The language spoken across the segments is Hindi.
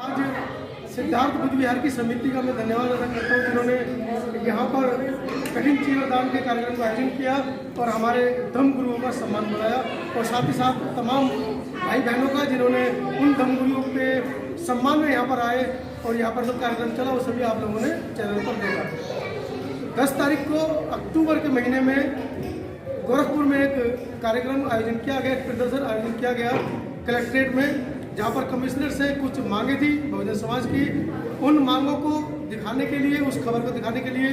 आज सिद्धार्थ बुद्ध विहार की समिति का मैं धन्यवाद अदा करता हूँ जिन्होंने यहाँ पर कठिन चीवरदान के कार्यक्रम का आयोजन किया और हमारे धम्म गुरुओं का सम्मान बढ़ाया और साथ ही साथ तमाम भाई बहनों का जिन्होंने उन धम्म गुरुओं के सम्मान में यहाँ पर आए और यहाँ पर जो कार्यक्रम चला वो सभी आप लोगों ने चैनल पर देखा। 10 तारीख को अक्टूबर के महीने में गोरखपुर में एक कार्यक्रम आयोजन किया गया, एक प्रदर्शन आयोजन किया गया कलेक्ट्रेट में, जहाँ पर कमिश्नर से कुछ मांगे थी बहुजन समाज की। उन मांगों को दिखाने के लिए, उस खबर को दिखाने के लिए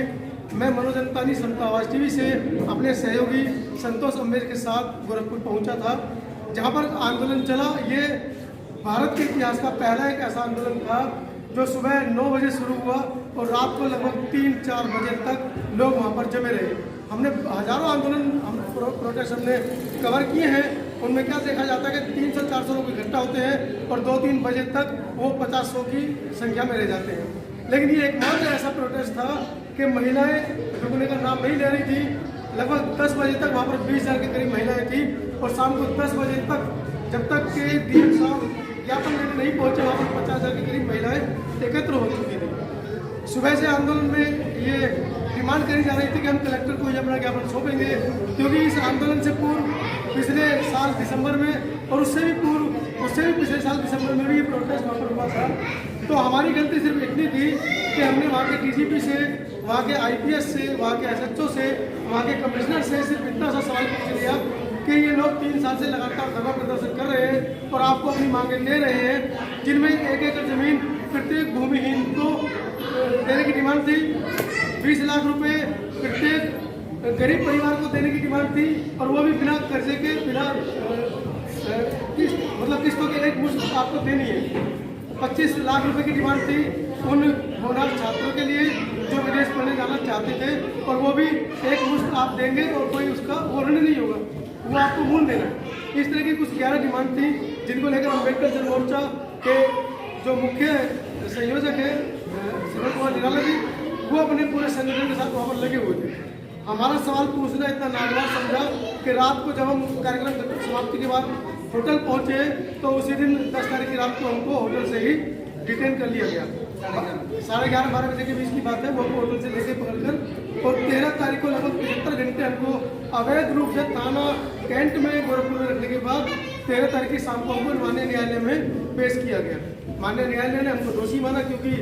मैं मनोजनतानी समता आवाज टीवी से अपने सहयोगी संतोष अम्बेर के साथ गोरखपुर पहुंचा था, जहां पर आंदोलन चला। ये भारत के इतिहास का पहला एक ऐसा आंदोलन था जो सुबह 9 बजे शुरू हुआ और रात को लगभग 3-4 बजे तक लोग वहाँ पर जमे रहे। हमने हजारों आंदोलन प्रोटेस्ट हमने कवर किए हैं। उनमें क्या देखा जाता है कि 300-400 लोग इकट्ठा होते हैं और 2-3 बजे तक वो 50-100 की संख्या में रह जाते हैं। लेकिन ये एकमात्र ऐसा प्रोटेस्ट था कि महिलाएं रुकने का नाम नहीं ले रही थी। लगभग 10 बजे तक वहाँ पर 20,000 के करीब महिलाएं थी और शाम को 10 बजे तक जब तक के डीएम साहब ज्ञापन लेने नहीं पहुँचे वहाँ पर 50,000 के करीब महिलाएं एकत्र हो चुकी थी। सुबह से आंदोलन में ये डिमांड करी जा रही थी कि हम कलेक्टर को ये अपना ज्ञापन सौंपेंगे, क्योंकि इस आंदोलन से पूर्व पिछले साल दिसंबर में और उससे भी पिछले साल दिसंबर में भी ये प्रोटेस्ट वहाँ पर हुआ था। तो हमारी गलती सिर्फ इतनी थी कि हमने वहाँ के डीजीपी से, वहाँ के आईपीएस से, वहाँ के एसएचओ से, वहाँ के कमिश्नर से सिर्फ इतना सा सवाल पूछ लिया कि ये लोग 3 साल से लगातार धरना प्रदर्शन कर रहे हैं और आपको अपनी मांगे ले रहे हैं, जिनमें 1 एकड़ जमीन प्रत्येक भूमिहीन को देने की डिमांड थी, 20 लाख रुपए प्रत्येक गरीब परिवार को देने की डिमांड थी और वो भी बिना कर्जे के, बिना किस्तों के एक मुश्त आपको देनी है। 25 लाख रुपए की डिमांड थी उन होनहार छात्रों के लिए जो विदेश पढ़ने जाना चाहते थे और वो भी एक मुश्त आप देंगे और कोई उसका वो ऋण नहीं होगा, वो आपको मूल देना है। इस तरह की कुछ 11 डिमांड थी जिनको लेकर अम्बेडकर जन मोर्चा के जो मुख्य संयोजक है श्रीमन कुमार निराला जी, वो अपने पूरे संगठन के साथ वहाँ पर लगे हुए थे। हमारा सवाल पूछना इतना नागवार समझा कि रात को जब हम कार्यक्रम समाप्ति के बाद होटल पहुँचे तो उसी दिन 10 तारीख की रात को हमको होटल से ही डिटेन कर लिया गया। 11:30-12 बजे के बीच की बात है। वो होटल से लेके पकड़कर और 13 तारीख को लगभग 75 घंटे हमको अवैध रूप से थाना कैंट में गोरखपुर में रखने के बाद 13 तारीख की शाम को हमको माननीय न्यायालय में पेश किया गया। माननीय न्यायालय ने हमको दोषी माना, क्योंकि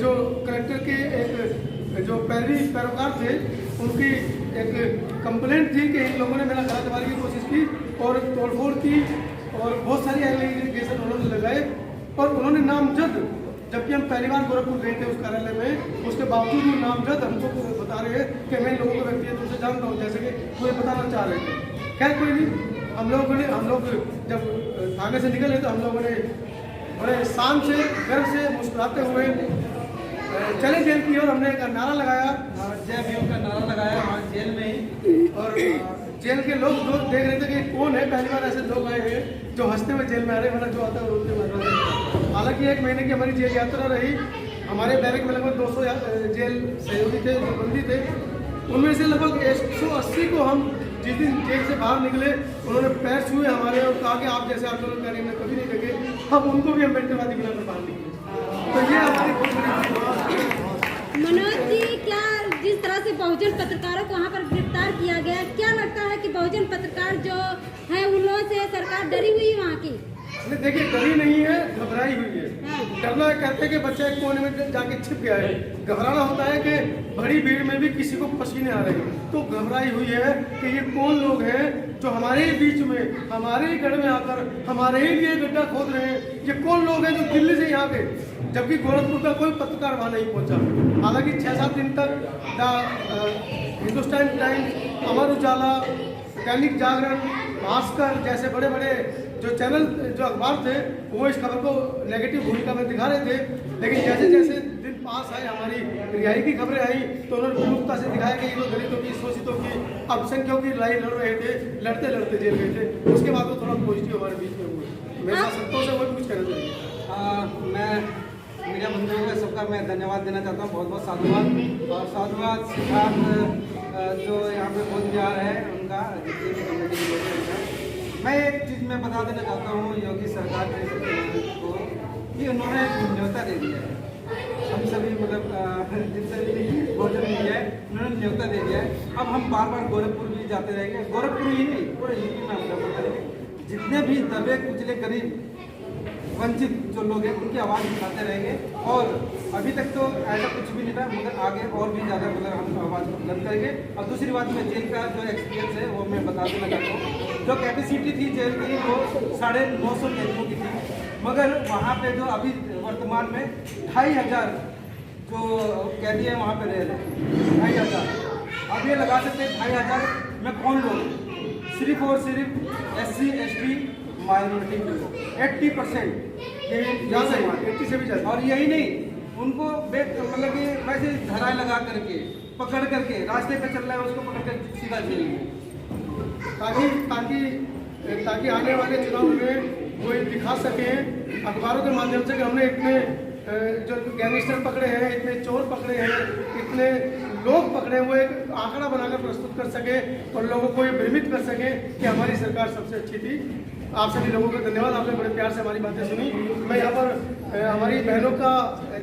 जो कलेक्टर के एक जो पैरोकार थे उनकी एक कंप्लेंट थी कि इन लोगों ने मेरा घर दबाने की कोशिश की और तोड़फोड़ की और बहुत सारी एलिगेशन उन्होंने लगाए और उन्होंने नामजद, जबकि हम पहली बार गोरखपुर गए थे उस कार्यालय में, उसके बावजूद वो नामजद हमको बता रहे हैं कि मैं इन लोगों को व्यक्तिगत रूप से जानता हूँ, जैसे कि वो बताना चाह रहे थे। खैर कोई नहीं, हम लोग जब थाने से निकले तो हम लोगों ने बड़े शान से, गर्व से, मुस्कुराते हुए चले जेल की ओर। हमने एक नारा लगाया, जय भीम का नारा लगाया हमारे जेल में ही, और जेल के लोग देख रहे थे कि कौन है, पहली बार ऐसे लोग आए हैं जो हंसते हुए जेल में आ रहे, वरना जो आता है रोते मर रहे हैं। हालांकि 1 महीने की हमारी जेल यात्रा रही। हमारे बैरक में लगभग 200 जेल सहयोगी थे, जो बंदी थे, उनमें से लगभग 180 को हम जिस दिन जेल से बाहर निकले उन्होंने पैर छुए हमारे और कहा कि आप जैसे आंदोलनकारी हमने कभी नहीं देखे, हम उनको भी अम्बेडकरवादी बनाकर बाहर निकले। तो ये हमारी बहुत बड़ी। मनोज जी, क्या जिस तरह से बहुजन पत्रकारों को वहाँ पर गिरफ्तार किया गया, क्या लगता है कि बहुजन पत्रकार जो है उन लोगों से सरकार डरी हुई है वहाँ की? देखिए, डरी नहीं है, घबराई हुई है। डरना कहते हैं कि बच्चा एक कोने में जाके छिप गया है, घबराना होता है कि बड़ी भीड़ में भी किसी को पसीने आ रहे हैं। तो घबराई हुई है कि ये कौन लोग हैं जो हमारे बीच में, हमारे ही गढ़ में आकर हमारे ही लिए गड्ढा खोद रहे हैं। ये कौन लोग हैं जो दिल्ली से यहाँ गए, जबकि गोरखपुर का कोई पत्रकार वहाँ नहीं पहुँचा। हालांकि 6-7 दिन तक हिंदुस्तान टाइम्स, अमर उजाला, दैनिक जागरण, भास्कर जैसे बड़े बड़े जो चैनल, जो अखबार थे, वो इस खबर को नेगेटिव भूमिका में दिखा रहे थे। लेकिन जैसे जैसे दिन पास आए, हमारी रिहाई की खबरें आई, तो उन्होंने प्रमुखता से दिखाया कि ये लोग दलितों की, शोषितों की, अल्पसंख्यकों की लड़ाई लड़ रहे थे, लड़ते लड़ते जेल गए थे। उसके बाद वो थोड़ा पॉजिटिव हमारे बीच में हुए। मेरे साथ संतोष है, वो कुछ कहना चाहिए। मैं मीडिया बंधुओं का सबका मैं धन्यवाद देना चाहता हूँ, बहुत बहुत साधुवाद। और साधुवाद सिद्धार्थ जो यहाँ पे बोल जा रहे हैं उनका, जितने भी कमेटी के लोग हैं। मैं एक चीज़ मैं बता देना चाहता हूँ योगी सरकार को कि उन्होंने न्योता दे दिया है। हम सभी मतलब जिनसे भी भोजन मिला है उन्होंने न्योता दे दिया है। अब हम बार बार गोरखपुर भी जाते रहेंगे, गोरखपुर ही नहीं पूरे यूपी में हम दखल करेंगे। जितने भी दबे कुचले गरीब वंचित जो लोग हैं उनकी आवाज़ उठाते रहेंगे। और अभी तक तो ऐसा कुछ भी नहीं था, मगर आगे और भी ज़्यादा मतलब हम आवाज़ को बुलंद करेंगे। और दूसरी बात में जेल का जो एक्सपीरियंस है वो मैं बता देना चाहता हूँ। जो कैपेसिटी थी जेल की वो 950 कैदियों की थी, मगर वहाँ पे जो अभी वर्तमान में 2500 जो कैदी है वहाँ पे रह रहे हैं। 2500 अब ये लगा सकते हैं 2500 में कौन लोग, सिर्फ और सिर्फ SC ST माइनॉरिटी 80% ज़्यादा है, 80 से भी ज़्यादा। और यही नहीं, उनको मतलब कि वैसे धराए लगा करके पकड़ करके रास्ते पे चल रहा है उसको पकड़ कर सीधा जेल में, ताकि आने वाले चुनाव में वो ये दिखा सके अखबारों के माध्यम से कि हमने इतने जो गैंगस्टर पकड़े हैं, इतने चोर पकड़े हैं, इतने लोग पकड़े हैं, वो एक आंकड़ा बनाकर प्रस्तुत कर सके और लोगों को ये भ्रमित कर सके कि हमारी सरकार सबसे अच्छी थी। आप सभी लोगों को धन्यवाद, आपने बड़े प्यार से हमारी बातें सुनी। मैं यहाँ पर हमारी बहनों का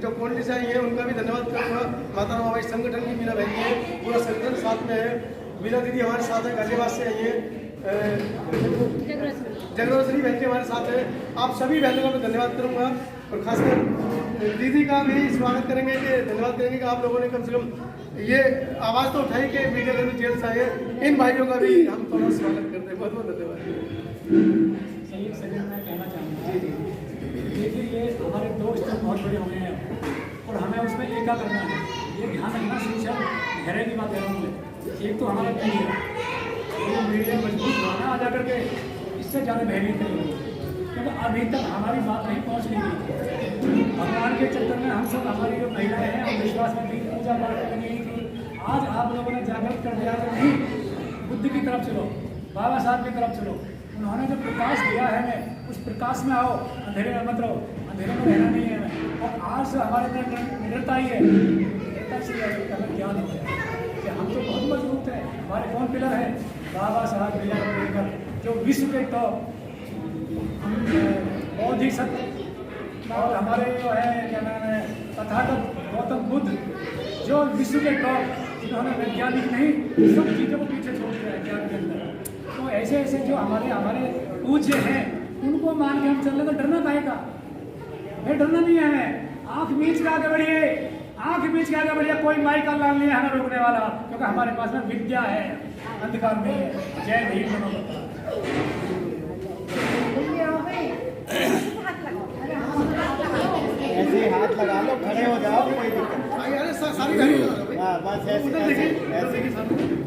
जो पॉलिटिक्स आई है उनका भी धन्यवाद करूँगा। माता रामाबाई संगठन की मीना बहन है, पूरा संगठन साथ में है। मीना दीदी हमारे साथ है, गाजियाबाद से आई है। जगरोसरी बहन जी हमारे साथ है। आप सभी बहनों का मैं धन्यवाद करूँगा और खासकर दीदी का भी स्वागत करेंगे कि धन्यवाद करेंगे कि आप लोगों ने कम से कम ये आवाज़ तो उठाई कि मीडिया कर्मी जेल से आए। इन भाइयों का भी हम थोड़ा स्वागत करते हैं। बहुत बहुत धन्यवाद। संयुक्त सदन में कहना चाहूँगा, देखिए ये हमारे 2 स्तर बहुत बड़े हो गए हैं और हमें उसमें एक का करना है। ये ध्यान रखना शिक्षा गहरे की बात कह रहा हूँ मैं। एक तो हमारा मीडिया मजबूत होना आ जा करके इससे ज़्यादा भयभीत नहीं, क्योंकि अभी तक हमारी बात नहीं पहुँच रही। भगवान के चक्कर में हम सब, हमारी जो महिलाएं हैं और विश्वास में थी, पूजा पाठ करनी थी। आज आप लोगों ने जागृत कर दिया कि नहीं, बुद्ध की तरफ चलो, बाबा साहब की तरफ चलो। उन्होंने जो प्रकाश दिया है हमें, उस प्रकाश में आओ, अंधेरे में मत रहो। अंधेरे में रहना नहीं है हमें। और आज से हमारे अंदर निडरता ही है, निडरता से हमें ज्ञान हो गया कि हम तो बहुत मजबूत हैं। हमारे कौन पिलर है? बाबा साहब लेकर जो विश्व के टॉप बौद्ध ही सत्य और हमारे जो है क्या नाम है तथागत गौतम बुद्ध, जो विश्व के टॉप, जिन्होंने वैज्ञानिक नहीं सब चीज़ों को पीछे छोड़ दिया है ज्ञान के अंदर। तो ऐसे ऐसे जो हमारे पूज्य हैं उनको मान के हम चल रहे, तो डरना काहे का? भाई डरना नहीं है हमें। आँख मीच के आगे बढ़िए, आँख मीच के आगे बढ़िए। कोई माई का लाल नहीं है हमें रोकने वाला, क्योंकि हमारे पास में विद्या है, अंधकार नहीं है। जय भीम मनोबल। ऐसे हाथ लगा लो, खड़े हो जाओ, कोई दिक्कत सारी नहीं। हाँ बस ऐसे ऐसे हो गया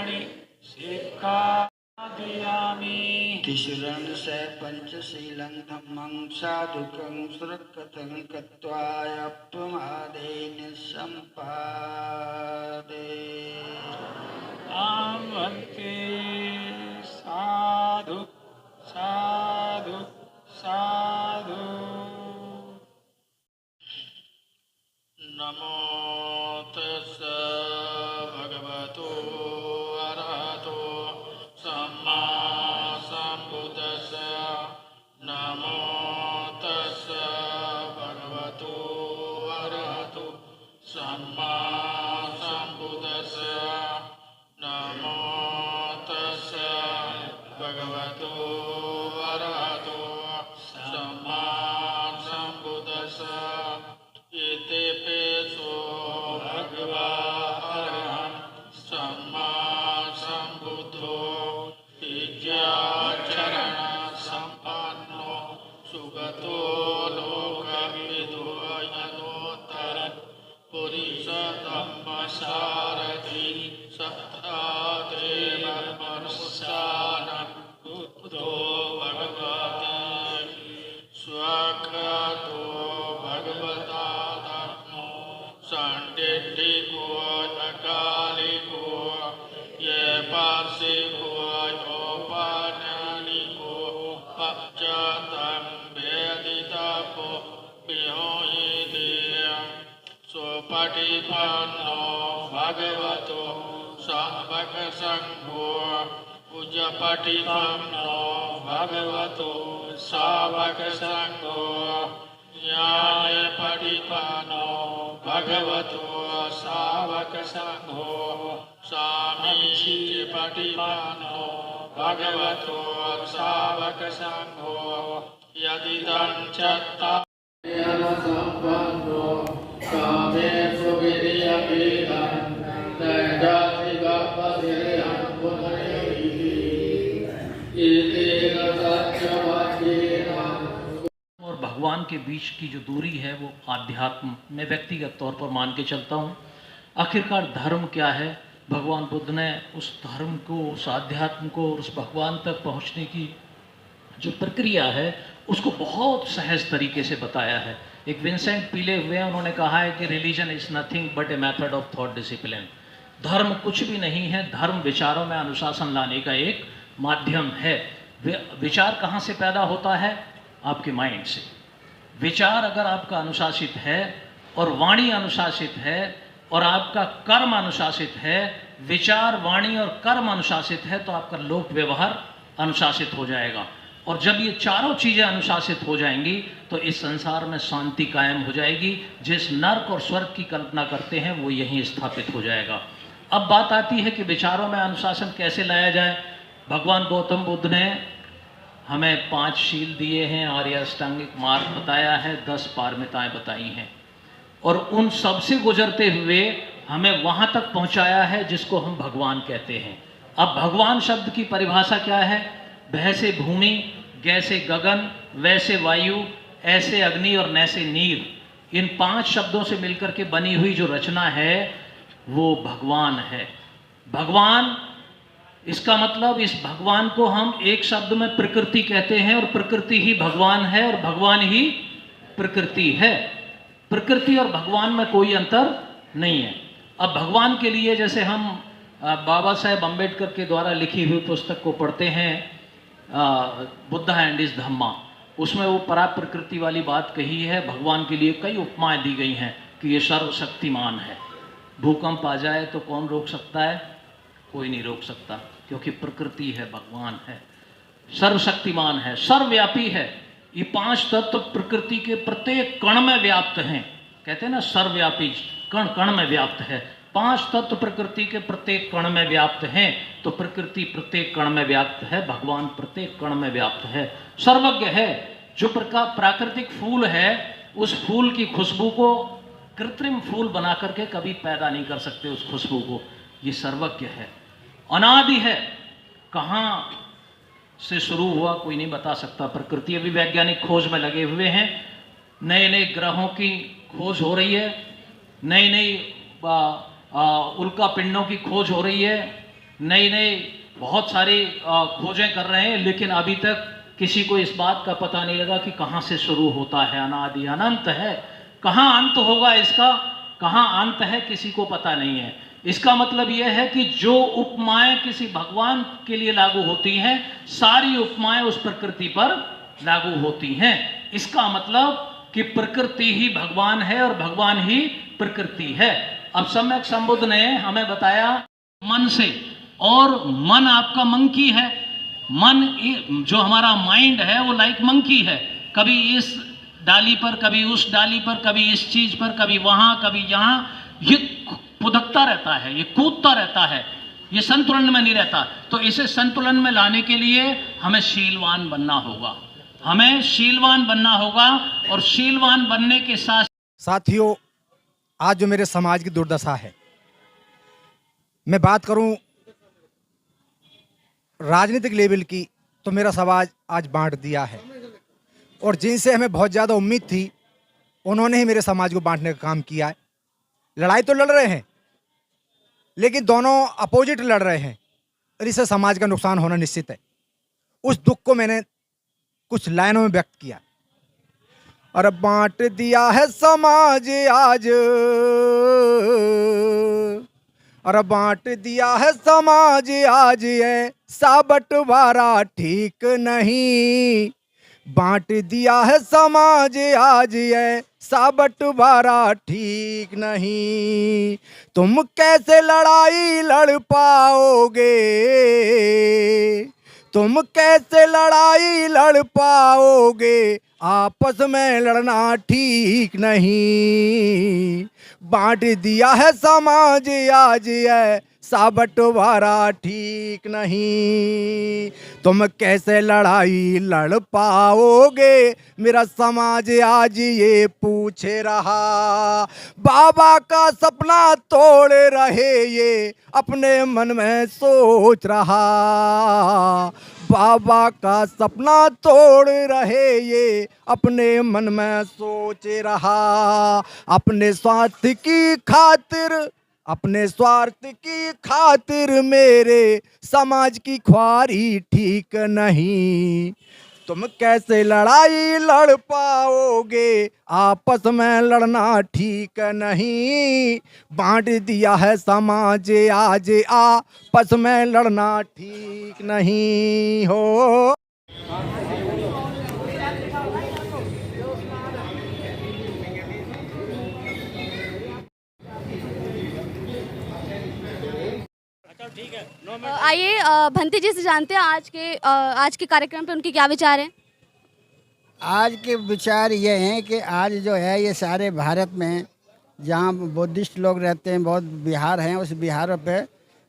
पाणि सिक्खापयामि। तिसरन् स पंचशीलं धम्मं साधुकं सुरकथं कत्वायप्रमादेन सम्पादे। आमन्ते साधु साधु साधु। नमो तस्स भगवतो अरहतो सम्मा सम्बुद्दस्स। नमो तस्स भगवतो अरहतो सम्मा सम्बुद्दस्स। नमो तस्स भगवतो अरहतो सम्मा सम्बुद्दस्स। इतिपिसो भगवा अरहं सम्मा सम्बुद्धो विद्याचरण सम्पन्नो सुगतो लोकविदो यतोत्तर पुरुषोत्तमसारथि सत्तादेव मनुष्याणां बुद्धो भगवते स्वगतो भगवता धर्मो साण्डिटिको अकालिको ये पार्षिको योपननिको पश्चातं वेदितपो विहोयिते सुपटिपन्नो भगवतो सावकसङ्घो पूज्यपटिपन्नो भगवतो सावकसङ्घो न्यायपटिपन्नो भगवतो सावकसङ्घो सामीचीपटिपन्नो भगवतो सावकसङ्घो यदिदं चत्ता सम्पन्नो कामेषु विधियपीतं तैजातिगपतिर्यं पुनरेति इति सत्यवाक्येन। और भगवान के बीच की जो दूरी है वो आध्यात्म में व्यक्तिगत तौर पर मान के चलता हूँ। आखिरकार धर्म क्या है? भगवान बुद्ध ने उस धर्म को, उस आध्यात्म को, उस भगवान तक पहुँचने की जो प्रक्रिया है उसको बहुत सहज तरीके से बताया है। एक विंसेंट पीले हुए उन्होंने कहा है कि religion is nothing but a method of thought discipline. धर्म कुछ भी नहीं है, धर्म विचारों में अनुशासन लाने का एक माध्यम है। विचार कहाँ से पैदा होता है? आपके माइंड से। विचार अगर आपका अनुशासित है और वाणी अनुशासित है और आपका कर्म अनुशासित है, विचार, वाणी और कर्म अनुशासित है, तो आपका लोक व्यवहार अनुशासित हो जाएगा। और जब ये चारों चीज़ें अनुशासित हो जाएंगी तो इस संसार में शांति कायम हो जाएगी। जिस नर्क और स्वर्ग की कल्पना करते हैं वो यहीं स्थापित हो जाएगा। अब बात आती है कि विचारों में अनुशासन कैसे लाया जाए। भगवान गौतम बुद्ध ने हमें 5 शील दिए हैं, आर्य अष्टांगिक मार्ग बताया है, 10 पारमिताएं बताई हैं और उन सब से गुजरते हुए हमें वहाँ तक पहुँचाया है जिसको हम भगवान कहते हैं। अब भगवान शब्द की परिभाषा क्या है? वैसे भूमि, गैसे गगन, वैसे वायु, ऐसे अग्नि और नैसे नीर, इन 5 शब्दों से मिलकर के बनी हुई जो रचना है वो भगवान है। भगवान, इसका मतलब इस भगवान को हम एक शब्द में प्रकृति कहते हैं और प्रकृति ही भगवान है और भगवान ही प्रकृति है। प्रकृति और भगवान में कोई अंतर नहीं है। अब भगवान के लिए जैसे हम बाबा साहेब अम्बेडकर के द्वारा लिखी हुई पुस्तक को पढ़ते हैं, बुद्धा एंड इस धम्मा, उसमें वो परा प्रकृति वाली बात कही है। भगवान के लिए कई उपमाएं दी गई हैं कि ये सर्वशक्तिमान है। भूकंप आ जाए तो कौन रोक सकता है? कोई नहीं रोक सकता, क्योंकि प्रकृति है, भगवान है, सर्वशक्तिमान है, सर्वव्यापी है। ये 5 तत्व प्रकृति के प्रत्येक कण में व्याप्त हैं। कहते हैं ना सर्वव्यापी, कण कण में व्याप्त है। 5 तत्व प्रकृति के प्रत्येक कण में व्याप्त हैं, तो प्रकृति प्रत्येक कण में व्याप्त है, भगवान प्रत्येक कण में व्याप्त है, सर्वज्ञ है। जो प्राकृतिक फूल है उस फूल की खुशबू को कृत्रिम फूल बना करके कभी पैदा नहीं कर सकते उस खुशबू को। ये सर्वज्ञ है, अनादि है। कहाँ से शुरू हुआ कोई नहीं बता सकता। प्रकृति अभी वैज्ञानिक खोज में लगे हुए हैं, नए नए ग्रहों की खोज हो रही है, नई नई उल्का पिंडों की खोज हो रही है, नई नई बहुत सारी खोजें कर रहे हैं, लेकिन अभी तक किसी को इस बात का पता नहीं लगा कि कहाँ से शुरू होता है। अनादि अनंत है, कहाँ अंत होगा इसका, कहाँ अंत है, किसी को पता नहीं है। इसका मतलब यह है कि जो उपमाएं किसी भगवान के लिए लागू होती हैं, सारी उपमाएं उस प्रकृति पर लागू होती हैं। इसका मतलब कि प्रकृति ही भगवान है और भगवान ही प्रकृति है। अब सम्यक संबुद्ध ने हमें बताया मन से, और मन आपका मंकी है। मन जो हमारा माइंड है वो लाइक मंकी है, कभी इस डाली पर, कभी उस डाली पर, कभी इस चीज पर, कभी वहां, कभी यहां, ये फुदकता रहता है, ये कूदता रहता है, ये संतुलन में नहीं रहता। तो इसे संतुलन में लाने के लिए हमें शीलवान बनना होगा, हमें शीलवान बनना होगा। और शीलवान बनने के साथ साथियों, आज जो मेरे समाज की दुर्दशा है, मैं बात करूं राजनीतिक लेवल की, तो मेरा समाज आज बांट दिया है। और जिनसे हमें बहुत ज़्यादा उम्मीद थी, उन्होंने ही मेरे समाज को बांटने का काम किया है। लड़ाई तो लड़ रहे हैं, लेकिन दोनों अपोजिट लड़ रहे हैं, और इससे समाज का नुकसान होना निश्चित है। उस दुख को मैंने कुछ लाइनों में व्यक्त किया। और बांट दिया है समाज आज, और बांट दिया है समाज आज, है सा बंटवारा ठीक नहीं। बांट दिया है समाज आज, है सा बंटवारा ठीक नहीं। तुम कैसे लड़ाई लड़ पाओगे, तुम कैसे लड़ाई लड़ पाओगे, आपस में लड़ना ठीक नहीं। बांट दिया है समाज आज, है सा बंटवारा ठीक नहीं। तुम कैसे लड़ाई लड़ पाओगे, मेरा समाज आज ये पूछ रहा। बाबा का सपना तोड़ रहे ये अपने मन में सोच रहा। बाबा का सपना तोड़ रहे ये अपने मन में सोच रहा। अपने स्वार्थ की खातिर, अपने स्वार्थ की खातिर मेरे समाज की ख्वारी ठीक नहीं। तुम कैसे लड़ाई लड़ पाओगे, आपस में लड़ना ठीक नहीं। बांट दिया है समाज आज, आपस में लड़ना ठीक नहीं हो। आइए भंती जी से जानते हैं आज के कार्यक्रम पे उनके क्या विचार हैं। आज के विचार ये हैं कि आज जो है ये सारे भारत में जहाँ बुद्धिस्ट लोग रहते हैं, बहुत बिहार हैं, उस बिहार पे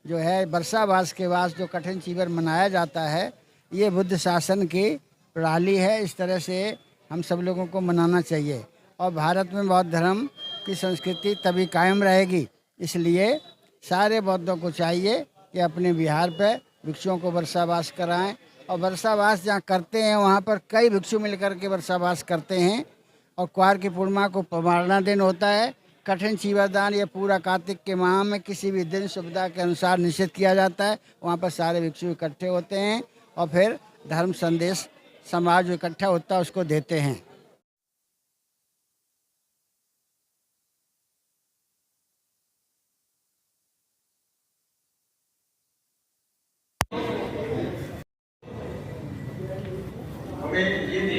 जो है वर्षावास के बाद जो कठिन शिविर मनाया जाता है, ये बुद्ध शासन की प्रणाली है। इस तरह से हम सब लोगों को मनाना चाहिए, और भारत में बौद्ध धर्म की संस्कृति तभी कायम रहेगी। इसलिए सारे बौद्धों को चाहिए कि अपने बिहार पे भिक्षुओं को वर्षावास कराएं, और वर्षावास जहाँ करते हैं वहाँ पर कई भिक्षु मिलकर के वर्षावास करते हैं। और क्वार की पूर्णिमा को पमारना दिन होता है। कठिन चीवरदान ये पूरा कार्तिक के माह में किसी भी दिन सुविधा के अनुसार निश्चित किया जाता है। वहाँ पर सारे भिक्षु इकट्ठे होते हैं और फिर धर्म संदेश समाज जो इकट्ठा होता है उसको देते हैं। हमें ये